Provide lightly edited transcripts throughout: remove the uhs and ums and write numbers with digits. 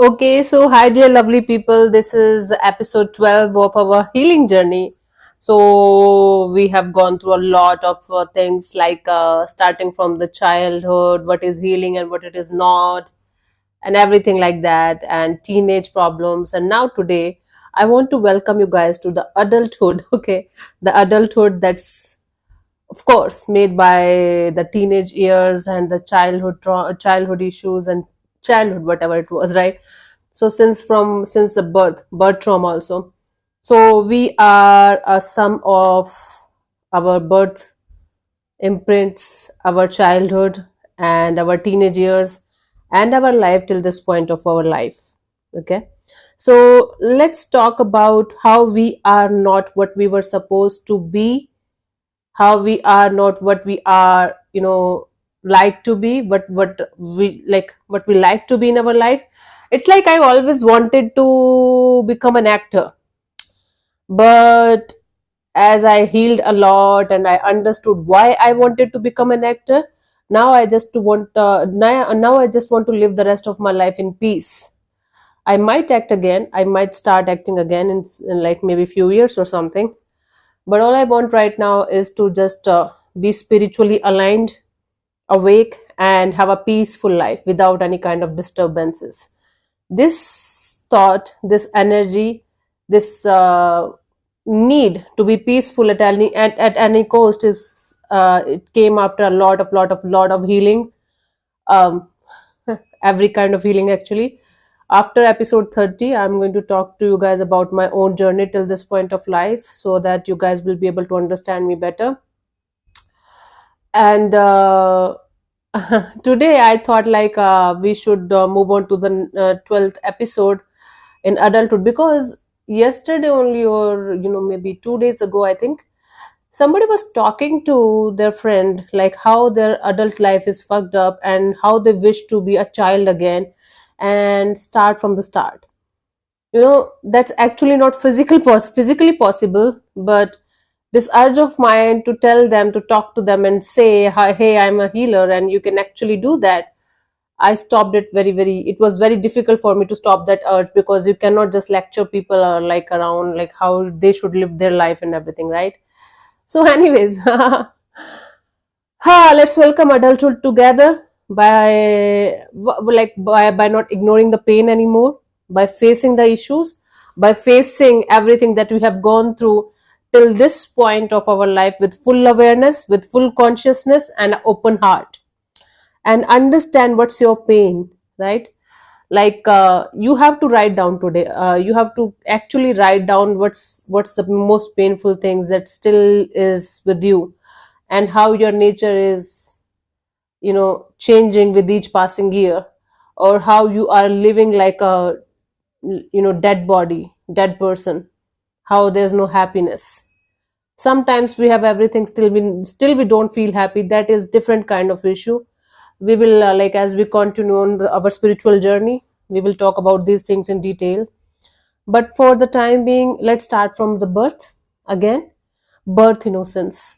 Okay, so hi, dear lovely people. This is episode 12 of our healing journey. So, we have gone through a lot of things like starting from the childhood, what is healing and what it is not, and everything like that, and teenage problems. And now, today, I want to welcome you guys to the adulthood. Okay, the adulthood that's of course made by the teenage years and the childhood issues and childhood whatever it was, right? So since the birth trauma also. So we are a sum of our birth imprints, our childhood, and our teenage years, and our life till this point of our life. Okay, so let's talk about how we are not what we were supposed to be, how we are not what we are, like to be, but what we like to be in our life. It's like I always wanted to become an actor, but as I healed a lot and I understood why I wanted to become an actor, now I just want to live the rest of my life in peace. I might act again, I might start acting again in like maybe few years or something, but all I want right now is to just be spiritually aligned, awake, and have a peaceful life without any kind of disturbances. This thought, this energy, this need to be peaceful at any cost is it came after a lot of healing, um, every kind of healing actually. After episode 30, I'm going to talk to you guys about my own journey till this point of life so that you guys will be able to understand me better. And today I thought like we should move on to the 12th episode in adulthood, because yesterday only, or maybe 2 days ago, I think somebody was talking to their friend like how their adult life is fucked up and how they wish to be a child again and start from the start. That's actually not physically possible, but this urge of mine to tell them, to talk to them and say, hey, I'm a healer and you can actually do that. I stopped it it was very difficult for me to stop that urge, because you cannot just lecture people like around like how they should live their life and everything, right? So anyways, let's welcome adulthood together by not ignoring the pain anymore, by facing the issues, by facing everything that we have gone through till this point of our life with full awareness, with full consciousness and open heart, and understand what's your pain, right? Like you have to write down today, you have to actually write down what's the most painful things that still is with you, and how your nature is changing with each passing year, or how you are living like a dead body, dead person, how there's no happiness. Sometimes we have everything, still we don't feel happy. That is different kind of issue. We will like as we continue on our spiritual journey, we will talk about these things in detail. But for the time being, let's start from the birth again. Birth innocence.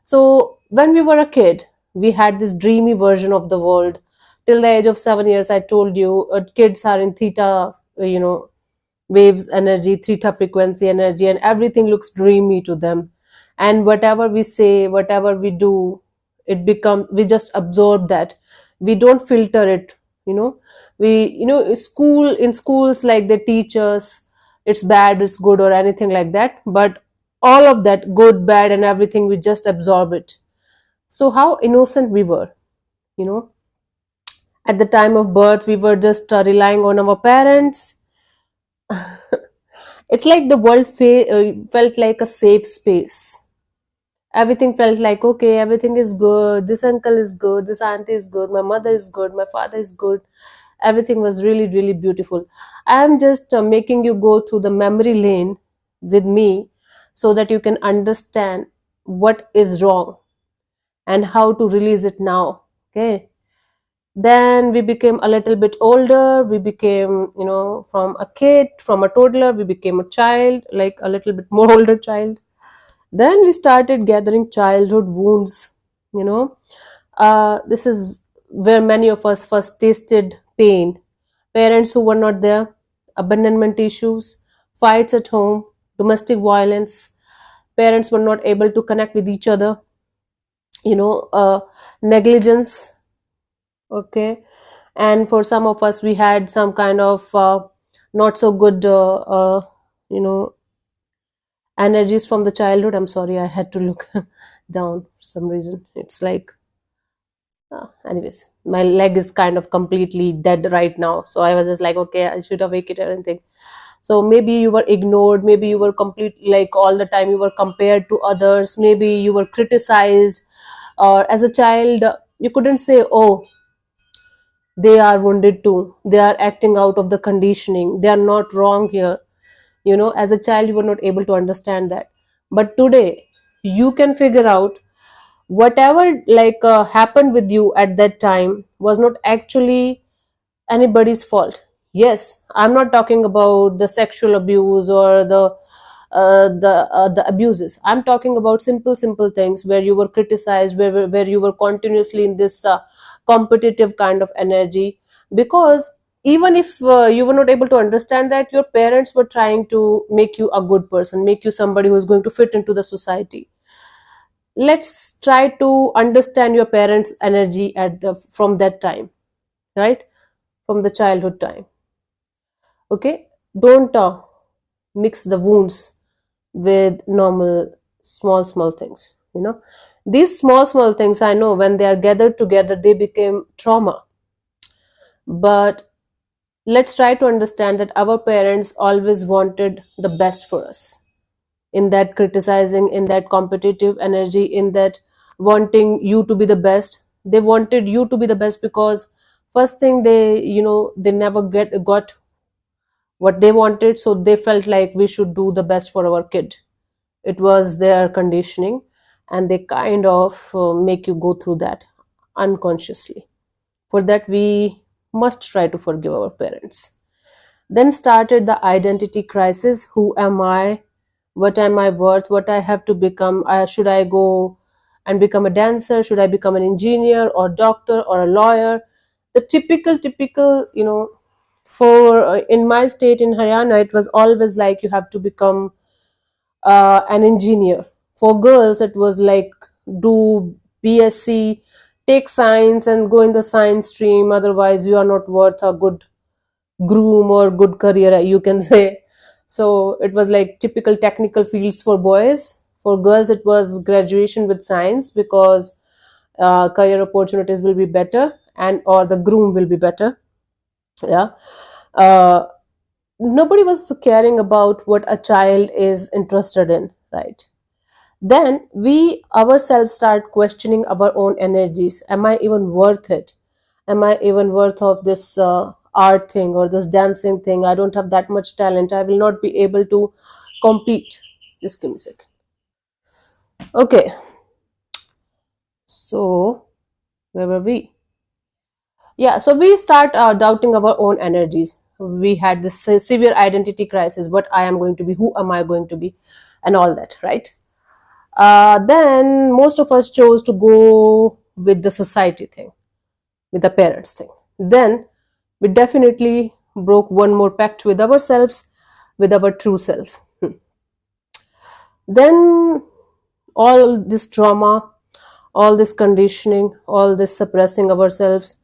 So when we were a kid, we had this dreamy version of the world. Till the age of 7 years, I told you, kids are in theta, waves energy, theta frequency energy, and everything looks dreamy to them. And whatever we say, whatever we do, we just absorb that. We don't filter it. In schools, like they teach us it's bad, it's good, or anything like that. But all of that, good, bad, and everything, we just absorb it. So how innocent we were, you know. At the time of birth, we were just relying on our parents. It's like the world felt like a safe space. Everything felt like, okay, everything is good. This uncle is good. This auntie is good. My mother is good. My father is good. Everything was really, really beautiful. I'm just making you go through the memory lane with me so that you can understand what is wrong and how to release it now. Okay. Then we became a little bit older. We became, from a kid, from a toddler, we became a child, like a little bit more older child. Then we started gathering childhood wounds. you know this is where many of us first tasted pain, parents who were not there, abandonment issues, fights at home, domestic violence, parents were not able to connect with each other, negligence. Okay. And for some of us, we had some kind of not so good you know energies from the childhood. I'm sorry, I had to look down for some reason. It's like, anyways, my leg is kind of completely dead right now, so I was just like, okay, I should awake it or anything. So maybe you were ignored, maybe you were complete, like all the time you were compared to others, maybe you were criticized, or as a child you couldn't say, oh, they are wounded too, they are acting out of the conditioning, they are not wrong here. As a child you were not able to understand that. But today you can figure out whatever happened with you at that time was not actually anybody's fault. Yes, I'm not talking about the sexual abuse or the abuses. I'm talking about simple things where you were criticized, where you were continuously in this competitive kind of energy. Because even if you were not able to understand that, your parents were trying to make you a good person, make you somebody who is going to fit into the society. Let's try to understand your parents energy from that time, right? From the childhood time. Okay, don't mix the wounds with normal small things. These small things, I know when they are gathered together they became trauma. But let's try to understand that our parents always wanted the best for us. In that criticizing, in that competitive energy, in that wanting you to be the best, they wanted you to be the best because first thing, they never got what they wanted, so they felt like we should do the best for our kid. It was their conditioning, and they kind of make you go through that unconsciously. For that, we must try to forgive our parents. Then started the identity crisis. Who am I? What am I worth? What I have to become? Should I go and become a dancer? Should I become an engineer or doctor or a lawyer? The typical, for in my state in Haryana, it was always like you have to become an engineer. For girls, it was like do BSc, take science and go in the science stream. Otherwise, you are not worth a good groom or good career, you can say. So it was like typical technical fields for boys. For girls, it was graduation with science because career opportunities will be better, and or the groom will be better. Yeah. uh, Nobody was caring about what a child is interested in, right? Then we ourselves start questioning our own energies. Am I even worth it? Am I even worth of this art thing or this dancing thing? I don't have that much talent, I will not be able to compete. Just give me a second. Okay, so where were we? Yeah, so we start doubting our own energies. We had this severe identity crisis. What I am going to be, who am I going to be, and all that, right? Then most of us chose to go with the society thing, with the parents thing. Then we definitely broke one more pact with ourselves, with our true self. Then all this trauma, all this conditioning, all this suppressing ourselves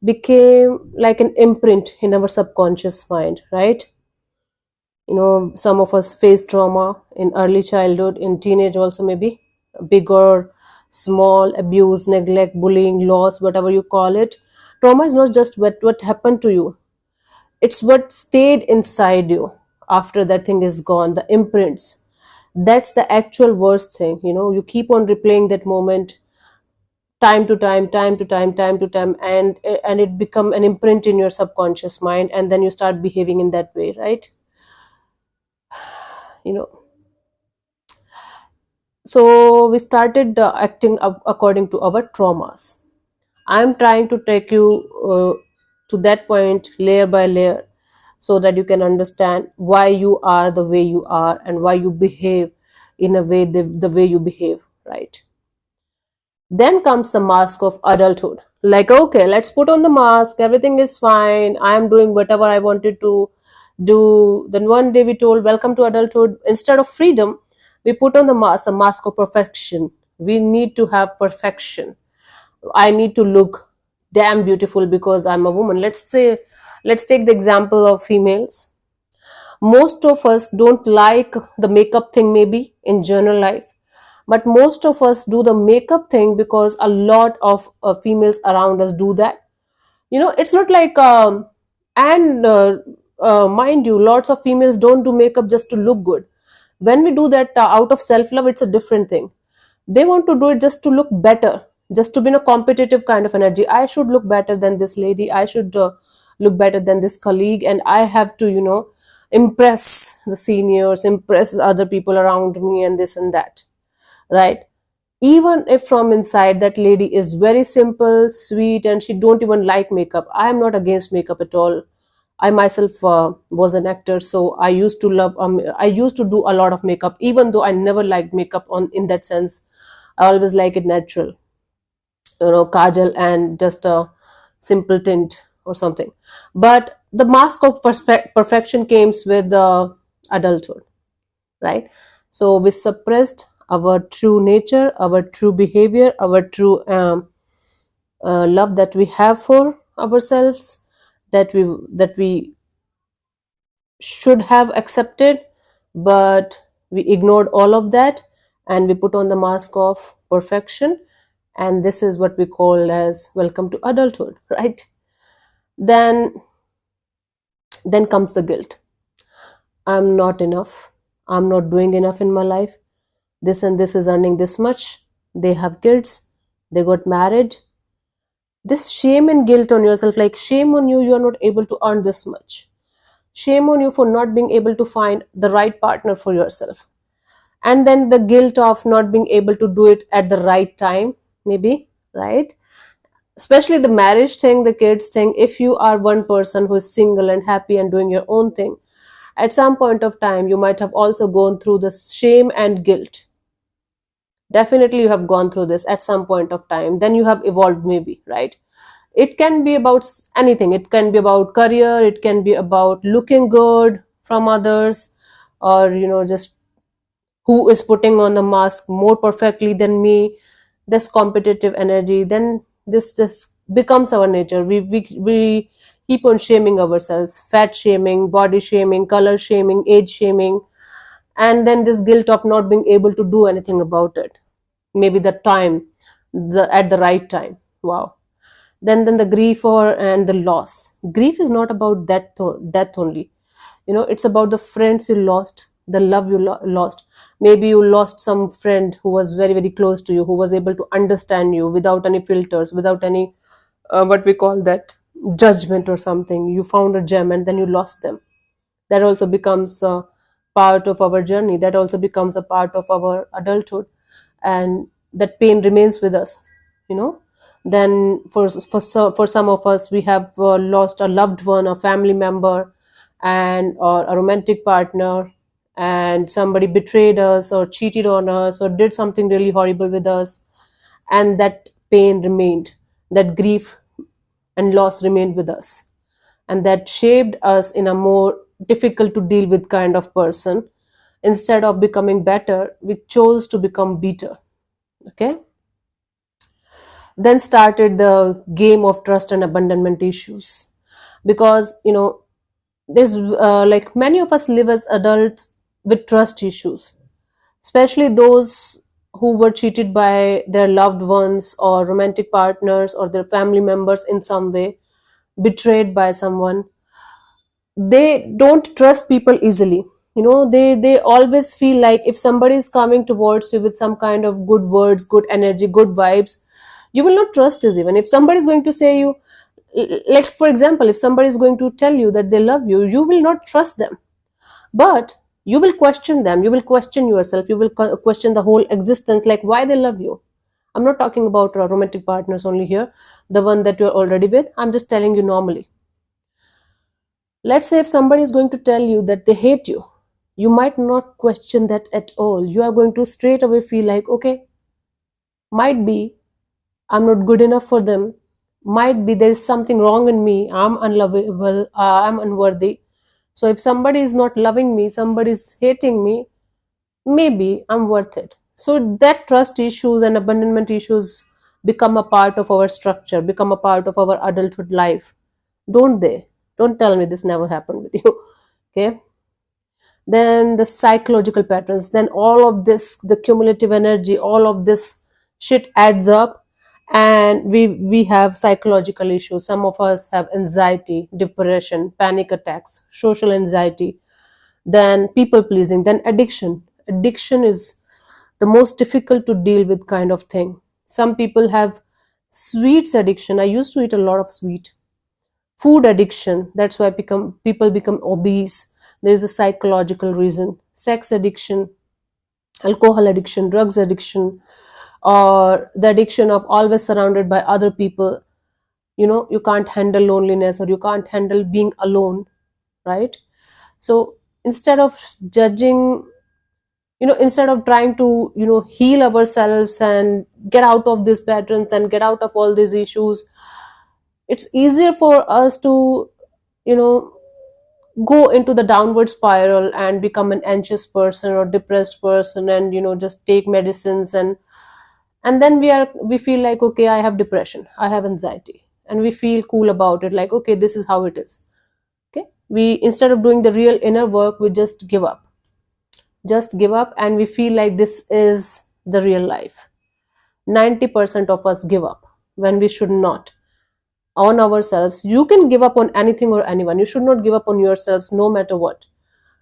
became like an imprint in our subconscious mind, right? Some of us face trauma in early childhood, in teenage also, maybe big or small, abuse, neglect, bullying, loss, whatever you call it. Trauma is not just what happened to you, it's what stayed inside you after that thing is gone, the imprints. That's the actual worst thing. You keep on replaying that moment time to time, and it become an imprint in your subconscious mind, and then you start behaving in that way, right? you know so we started acting according to our traumas. I'm trying to take you to that point layer by layer, so that you can understand why you are the way you are and why you behave in a way the way you behave, right? Then comes the mask of adulthood. Like, okay, let's put on the mask, everything is fine, I am doing whatever I wanted to do. Then one day we told, welcome to adulthood. Instead of freedom, we put on the mask of perfection. We need to have perfection. I need to look damn beautiful because I'm a woman. Let's take the example of females. Most of us don't like the makeup thing, maybe in general life, but most of us do the makeup thing because a lot of females around us do that. It's not like and mind you, lots of females don't do makeup just to look good. When we do that out of self love, it's a different thing. They want to do it just to look better, just to be in a competitive kind of energy. I should look better than this lady, I should look better than this colleague, and I have to impress the seniors, impress other people around me, and this and that, right? Even if from inside that lady is very simple, sweet, and she don't even like makeup. I am not against makeup at all. I myself was an actor, so I used to do a lot of makeup, even though I never liked makeup on in that sense. I always like it natural, kajal and just a simple tint or something. But the mask of perfection comes with adulthood, right? So we suppressed our true nature, our true behavior, our true love that we have for ourselves, that we should have accepted, but we ignored all of that, and we put on the mask of perfection. And this is what we call as welcome to adulthood, right? Then then comes the guilt. I'm not enough, I'm not doing enough in my life. This and this is earning this much, they have kids, they got married. This shame and guilt on yourself, like shame on you, you are not able to earn this much. Shame on you for not being able to find the right partner for yourself. And then the guilt of not being able to do it at the right time, maybe, right? Especially the marriage thing, the kids thing. If you are one person who is single and happy and doing your own thing, at some point of time you might have also gone through the shame and guilt. Definitely you have gone through this at some point of time, then you have evolved, maybe, right? It can be about anything. It can be about career, it can be about looking good from others, or just who is putting on the mask more perfectly than me. This competitive energy, then this becomes our nature. We keep on shaming ourselves, fat shaming, body shaming, color shaming, age shaming, and then this guilt of not being able to do anything about it, maybe the time, the at the right time. Wow. Then the grief or and the loss. Grief is not about death only. It's about the friends you lost, the love you lost. Maybe you lost some friend who was very very close to you, who was able to understand you without any filters, without any what we call that, judgment or something. You found a gem and then you lost them. That also becomes a part of our journey, that also becomes a part of our adulthood, and that pain remains with us you know then for some of us, we have lost a loved one, a family member, and or a romantic partner, and somebody betrayed us or cheated on us or did something really horrible with us, and that pain remained, that grief and loss remained with us, and that shaped us in a more difficult to deal with kind of person. Instead of becoming better, we chose to become bitter. Okay. Then started the game of trust and abandonment issues, because there's like many of us live as adults with trust issues, especially those who were cheated by their loved ones or romantic partners or their family members in some way, betrayed by someone. They don't trust people easily. They always feel like if somebody is coming towards you with some kind of good words, good energy, good vibes, you will not trust us. Even if somebody is going to say you, like for example, if somebody is going to tell you that they love you, you will not trust them. But you will question them, you will question yourself, you will question the whole existence, like why they love you. I'm not talking about romantic partners only here, the one that you're already with. I'm just telling you normally. Let's say if somebody is going to tell you that they hate you, you might not question that at all. You are going to straight away feel like, okay, might be I'm not good enough for them, might be there is something wrong in me, I'm unlovable, I'm unworthy. So if somebody is not loving me, somebody is hating me, maybe I'm worth it. So that trust issues and abandonment issues become a part of our structure, become a part of our adulthood life, don't they? Don't tell me this never happened with you. Okay. Then the psychological patterns, then all of this, the cumulative energy, all of this shit adds up, and we have psychological issues. Some of us have anxiety, depression, panic attacks, social anxiety, then people pleasing, then addiction is the most difficult to deal with kind of thing. Some people have sweets addiction. I used to eat a lot of sweet. Food addiction, that's why people become obese. There is a psychological reason. Sex addiction, alcohol addiction, drugs addiction, or the addiction of always surrounded by other people. You can't handle loneliness, or you can't handle being alone, right? So instead of judging, instead of trying to heal ourselves and get out of these patterns and get out of all these issues, it's easier for us to you know go into the downward spiral and become an anxious person or depressed person, and just take medicines, and then we feel like, okay, I have depression, I have anxiety, and we feel cool about it, like, okay, this is how it is. Okay, we, instead of doing the real inner work, we just give up, and we feel like this is the real life. 90% of us give up when we should not, on ourselves. You can give up on anything or anyone, you should not give up on yourselves no matter what.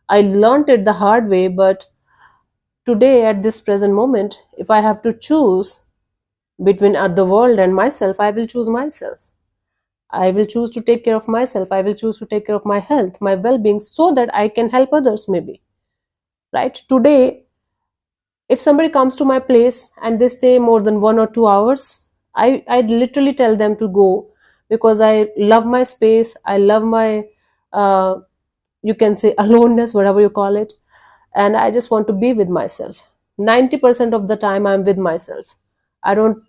I learned it the hard way, but today, at this present moment, if I have to choose between the world and myself, I will choose myself. I will choose to take care of myself. I will choose to take care of my health, my well-being, so that I can help others, maybe. Right? Today, if somebody comes to my place and they stay more than 1 or 2 hours, I literally tell them to go, because I love my space. I love my, you can say, aloneness, whatever you call it. And I just want to be with myself. 90% of the time I'm with myself. I don't,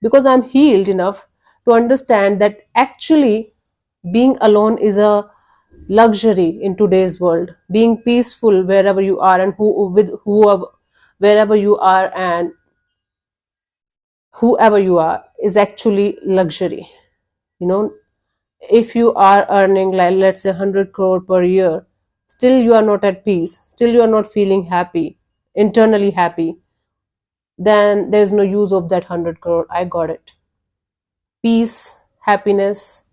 because I'm healed enough to understand that actually being alone is a luxury in today's world. Being peaceful wherever you are, and with whoever, wherever you are, and whoever you are, is actually luxury. You know, if you are earning, like, let's say 100 crore per year, still you are not at peace, still you are not feeling happy, internally happy, then there's no use of that 100 crore. I got it. Peace, happiness,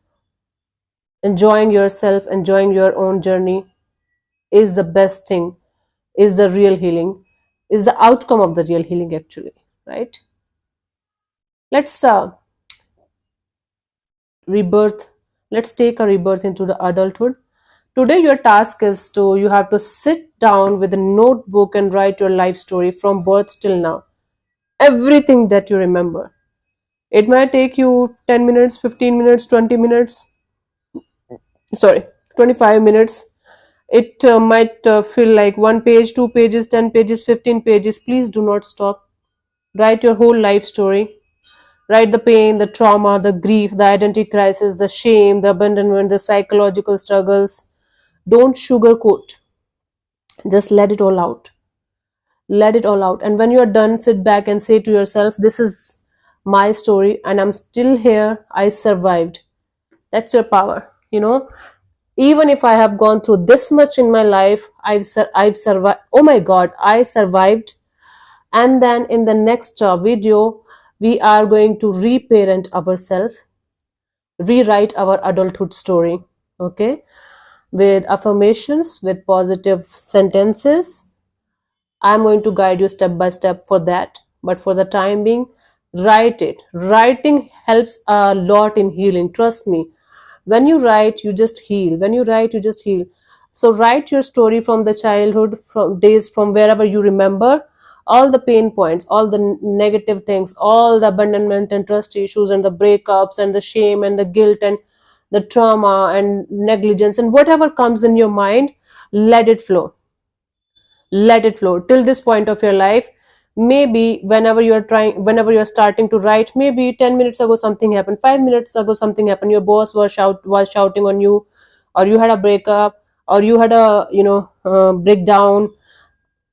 enjoying yourself, enjoying your own journey is the best thing, is the real healing, is the outcome of the real healing, actually, right? Let's rebirth. Let's take a rebirth into the adulthood. Today, your task is to, you have to sit down with a notebook and write your life story from birth till now. Everything that you remember. It might take you 10 minutes, 15 minutes, 20 minutes, sorry, 25 minutes. It might feel like 1 page, 2 pages, 10 pages, 15 pages. Please do not stop. Write your whole life story. Write the pain, the trauma, the grief, the identity crisis, the shame, the abandonment, the psychological struggles. Don't sugarcoat. Just let it all out. Let it all out. And when you are done, sit back and say to yourself, this is my story and I'm still here. I survived. That's your power. Even if I have gone through this much in my life, I've survived. Oh my God, I survived. And then in the next video, we are going to reparent ourselves, rewrite our adulthood story. Okay, with affirmations, with positive sentences. I'm going to guide you step by step for that. But for the time being, write it. Writing helps a lot in healing. Trust me. When you write, you just heal. When you write, you just heal. So write your story from the childhood, from days, from wherever you remember, all the pain points, all the negative things, all the abandonment and trust issues and the breakups and the shame and the guilt and the trauma and negligence and whatever comes in your mind, let it flow. Let it flow till this point of your life. maybe whenever you're starting to write, maybe 10 minutes ago something happened, 5 minutes ago something happened, your boss was shouting on you, or you had a breakup, or you had a breakdown,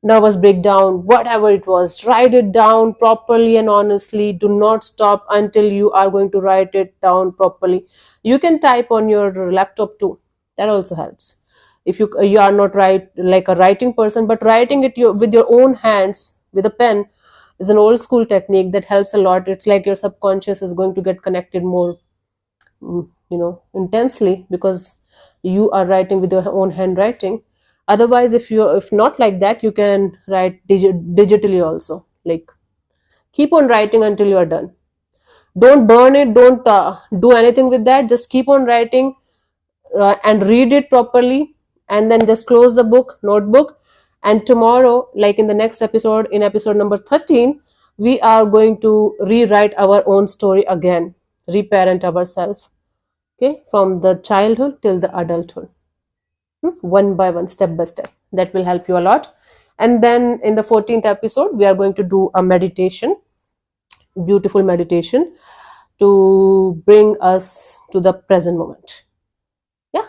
nervous breakdown, whatever it was. Write it down properly and honestly. Do not stop until you are going to write it down properly. You can type on your laptop too, that also helps. If you are not like a writing person, but writing it with your own hands with a pen is an old school technique that helps a lot. It's like your subconscious is going to get connected more, intensely, because you are writing with your own handwriting. Otherwise, if not like that, you can write digitally also. Like, keep on writing until you are done. Don't burn it, don't do anything with that. Just keep on writing, and read it properly, and then just close the notebook. And tomorrow, like in the next episode, in episode number 13, we are going to rewrite our own story again, reparent ourselves, okay, from the childhood till the adulthood. One by one, step by step. That will help you a lot. And then in the 14th episode, we are going to do a meditation, beautiful meditation, to bring us to the present moment. Yeah.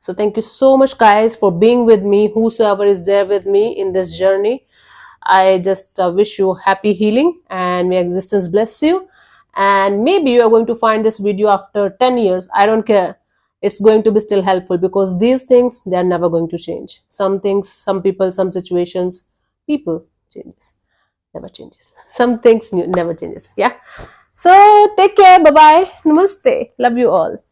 So thank you so much, guys, for being with me. Whosoever is there with me in this journey, I just wish you happy healing, and may existence bless you. And maybe you are going to find this video after 10 years. I don't care. It's going to be still helpful, because these things, they are never going to change. Some things, some people, some situations, people changes, never changes. Some things never changes. Yeah. So take care. Bye bye. Namaste. Love you all.